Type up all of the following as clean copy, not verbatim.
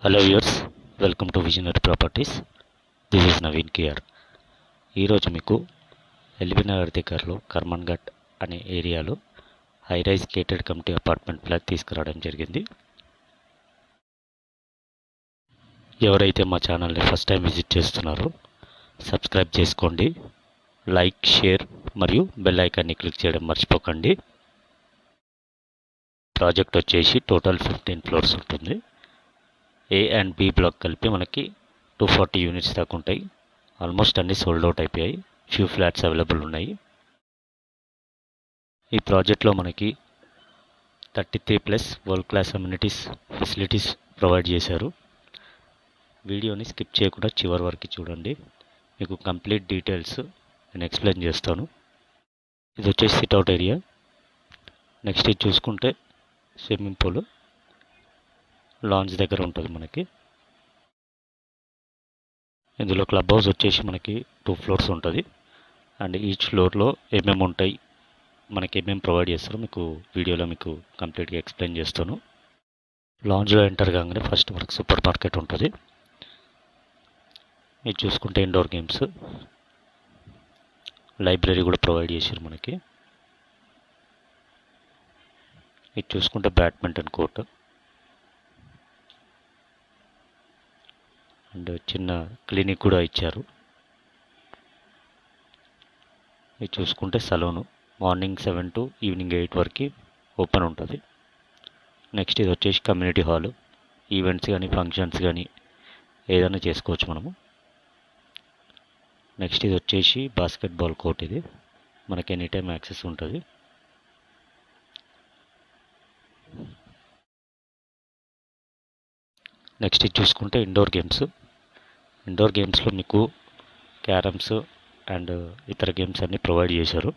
Hello viewers, welcome to visionary properties. This is Naveen KR. ఈరోజు మీకు LB Nagar దగ్గరలో కర్మన్ ఘట్ అనే ఏరియాలో high rise gated community apartment flat తీసుకురావడం జరిగింది. ఎవరైతే మా ఛానల్ని ఫస్ట్ టైం విజిట్ చేస్తున్నారో సబ్స్క్రైబ్ చేసుకోండి, లైక్, షేర్ మరియు బెల్ ఐకాన్ని క్లిక్ చేయడం మర్చిపోకండి. ప్రాజెక్ట్ వచ్చేసి టోటల్ 15 ఫ్లోర్స్ ఉంటుంది. ఏ అండ్ బి బ్లాక్ కలిపి మనకి 240 యూనిట్స్ దాకా ఉంటాయి. ఆల్మోస్ట్ అన్నీ సోల్డ్ అవుట్ అయిపోయాయి. ఫ్యూ ఫ్లాట్స్ అవైలబుల్ ఉన్నాయి. ఈ ప్రాజెక్ట్లో మనకి 33+ world class amenities facilities provide చేశారు. వీడియోని స్కిప్ చేయకుండా చివరి వరకు చూడండి, మీకు కంప్లీట్ డీటెయిల్స్ నేను ఎక్స్ప్లెయిన్ చేస్తాను. ఇది వచ్చేసి సిట్అవుట్ ఏరియా. నెక్స్ట్ ఇది చూసుకుంటే స్విమ్మింగ్ పూల్ లాంజ్ దగ్గర ఉంటుంది మనకి. ఇందులో క్లబ్ హౌస్ వచ్చేసి మనకి 2 ఫ్లోర్స్ ఉంటుంది. అండ్ ఈచ్ ఫ్లోర్లో ఏమేమి ఉంటాయి, మనకి ఏమేమి ప్రొవైడ్ చేస్తారో మీకు వీడియోలో మీకు కంప్లీట్గా ఎక్స్ప్లెయిన్ చేస్తాను. లాంజ్లో ఎంటర్ కాగానే ఫస్ట్ మనకి సూపర్ మార్కెట్ ఉంటుంది. ఇది చూసుకుంటే ఇండోర్ గేమ్స్, లైబ్రరీ కూడా ప్రొవైడ్ చేశారు మనకి. ఇది చూసుకుంటే బ్యాడ్మింటన్ కోర్టు అండ్ చిన్న క్లినిక్ కూడా ఇచ్చారు. ఇది చూసుకుంటే సలూను మార్నింగ్ 7 to ఈవినింగ్ 8 వరకు ఓపెన్ ఉంటుంది. నెక్స్ట్ ఇది వచ్చేసి కమ్యూనిటీ హాలు, ఈవెంట్స్ కానీ ఫంక్షన్స్ కానీ ఏదైనా చేసుకోవచ్చు మనము. నెక్స్ట్ ఇది వచ్చేసి బాస్కెట్బాల్ కోర్ట్. ఇది మనకి ఎనీ టైం యాక్సెస్ ఉంటుంది. నెక్స్ట్ ఇది చూసుకుంటే ఇండోర్ గేమ్స్లో మీకు క్యారమ్స్ అండ్ ఇతర గేమ్స్ అన్నీ ప్రొవైడ్ చేశారు.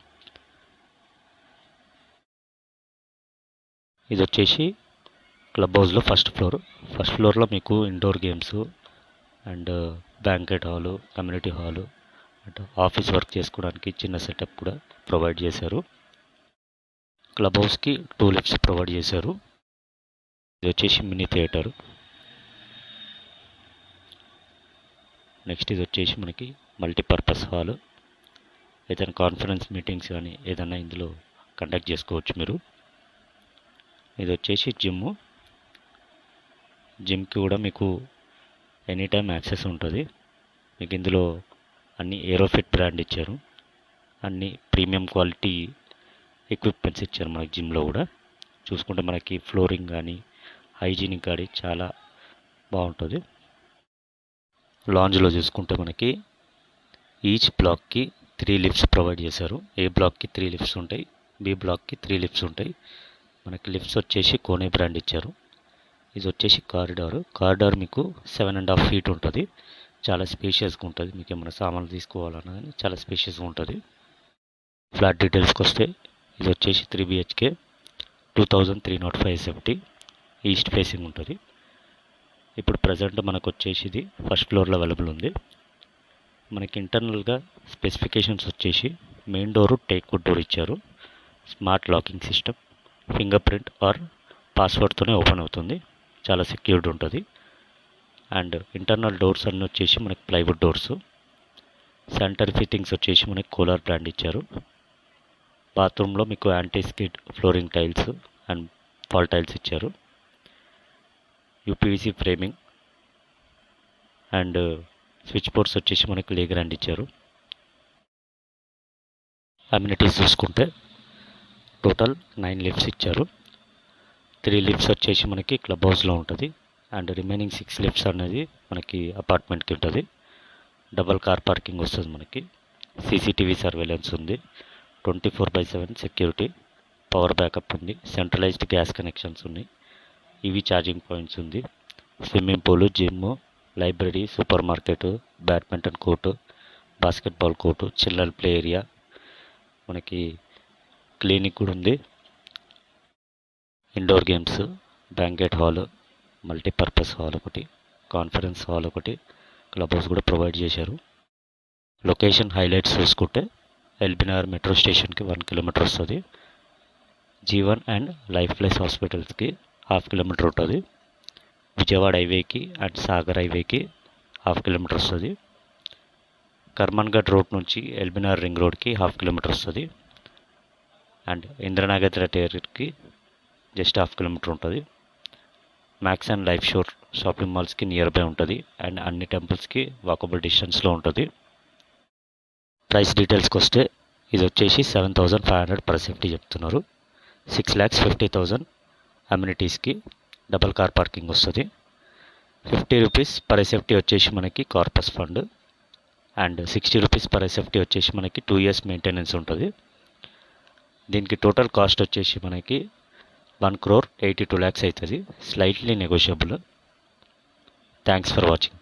ఇది వచ్చేసి క్లబ్ హౌస్లో ఫస్ట్ ఫ్లోర్లో మీకు indoor games and banquet hall, community hall and office work చేసుకోవడానికి చిన్న సెటప్ కూడా ప్రొవైడ్ చేశారు. క్లబ్ హౌస్కి 2 లిఫ్ట్స్ ప్రొవైడ్ చేశారు. ఇది వచ్చేసి మినీ థియేటర్. నెక్స్ట్ ఇది వచ్చేసి మనకి మల్టీపర్పస్ హాల్, ఏదైనా కాన్ఫరెన్స్ మీటింగ్స్ కానీ ఏదైనా ఇందులో కండక్ట్ చేసుకోవచ్చు మీరు. ఇది వచ్చేసి జిమ్కి కూడా మీకు ఎనీ టైం యాక్సెస్ ఉంటుంది. మీకు ఇందులో అన్ని ఏరోఫిట్ బ్రాండ్ ఇచ్చారు, అన్ని ప్రీమియం క్వాలిటీ ఎక్విప్మెంట్స్ ఇచ్చారు మనకి జిమ్లో కూడా. చూసుకుంటే మనకి ఫ్లోరింగ్ కానీ హైజీనిక్ కానీ చాలా బాగుంటుంది. లాంజ్లో చూసుకుంటే మనకి ఈచ్ బ్లాక్కి 3 లిఫ్ట్స్ ప్రొవైడ్ చేశారు. ఏ బ్లాక్కి 3 లిఫ్ట్స్ ఉంటాయి, బి బ్లాక్కి 3 లిఫ్ట్స్ ఉంటాయి. మనకి లిఫ్ట్స్ వచ్చేసి కోనే బ్రాండ్ ఇచ్చారు. ఇది వచ్చేసి కారిడార్ మీకు 7.5 feet ఉంటుంది. చాలా స్పేషియస్గా ఉంటుంది. మీకు ఏమైనా సామాన్లు తీసుకోవాలన్నా కానీ చాలా స్పేషియస్గా ఉంటుంది. ఫ్లాట్ డీటెయిల్స్కి వస్తే ఇది వచ్చేసి 3 BHK 2305 SFT ఈస్ట్ ఫేసింగ్ ఉంటుంది. ఇప్పుడు ప్రజెంట్ మనకు వచ్చేసి ఇది ఫస్ట్ ఫ్లోర్లో అవైలబుల్ ఉంది. మనకి ఇంటర్నల్గా స్పెసిఫికేషన్స్ వచ్చేసి మెయిన్ డోరు టేక్వుడ్ డోర్ ఇచ్చారు. Smart locking system, finger print or పాస్వర్డ్తోనే ఓపెన్ అవుతుంది. చాలా సెక్యూర్డ్ ఉంటుంది. అండ్ ఇంటర్నల్ డోర్స్ అన్నీ వచ్చేసి మనకి ప్లైవుడ్ డోర్స్. శానిటరీ ఫిట్టింగ్స్ వచ్చేసి మనకి కోలార్ బ్రాండ్ ఇచ్చారు. బాత్రూంలో మీకు anti skid flooring tiles and fall tiles ఇచ్చారు. UPVC framing and switch boards వచ్చేసి మనకి లే గ్రాండ్ ఇచ్చారు. అమ్యూనిటీస్ చూసుకుంటే టోటల్ 9 లిఫ్ట్స్ ఇచ్చారు. 3 లిఫ్ట్స్ వచ్చేసి మనకి క్లబ్ హౌస్లో ఉంటుంది అండ్ రిమైనింగ్ 6 లిఫ్ట్స్ అనేది మనకి అపార్ట్మెంట్కి ఉంటుంది. డబల్ కార్ పార్కింగ్ వస్తుంది మనకి. సీసీటీవీ సర్వేలెన్స్ ఉంది. 24/7 సెక్యూరిటీ, పవర్ బ్యాకప్ ఉంది. సెంట్రలైజ్డ్ గ్యాస్ కనెక్షన్స్ ఉన్నాయి. ఈవీ ఛార్జింగ్ పాయింట్స్ ఉంది. Swimming pool, gym, library, super market, badminton court, basketball court, children play area, మనకి క్లినిక్ కూడా ఉంది. Indoor games, banquet hall, multipurpose hall ఒకటి, conference hall ఒకటి, club house కూడా provide చేశారు. Location highlights చూసుకుంటే ఎల్బీ నగర్ మెట్రో స్టేషన్కి 1 kilometer వస్తుంది. G1 అండ్ లైఫ్ ప్లస్ హాస్పిటల్స్కి 0.5 kilometer ఉంటుంది. విజయవాడ హైవేకి అండ్ సాగర్ హైవేకి 1/2 కిలోమీటర్ వస్తుంది. కర్మన్ఘడ్ రోడ్ నుంచి ఎల్బినార్ రింగ్ రోడ్కి 1/2 కిలోమీటర్ వస్తుంది. అండ్ ఇంద్రనగర్ థియేటర్కి జస్ట్ 1/2 కిలోమీటర్ ఉంటుంది. Max and life store shopping మాల్స్కి నియర్ బై ఉంటుంది. అండ్ అన్ని టెంపుల్స్కి వాకబుల్ డిస్టెన్స్లో ఉంటుంది. ప్రైస్ డీటెయిల్స్కి వస్తే ఇది వచ్చేసి 7,500 పర్ సేఫ్టీ చెప్తున్నారు. 6,50,000 అమ్యూనిటీస్కి డబల్ కార్ పార్కింగ్ వస్తుంది. 50 రూపీస్ పర్ సేఫ్టీ వచ్చేసి మనకి corpus fund. And 60 rupees per safety వచ్చేసి మనకి 2 years మెయింటెనెన్స్ ఉంటుంది. దీనికి టోటల్ కాస్ట్ వచ్చేసి మనకి 1,82,00,000 అవుతుంది. Slightly negotiable. Thanks for watching.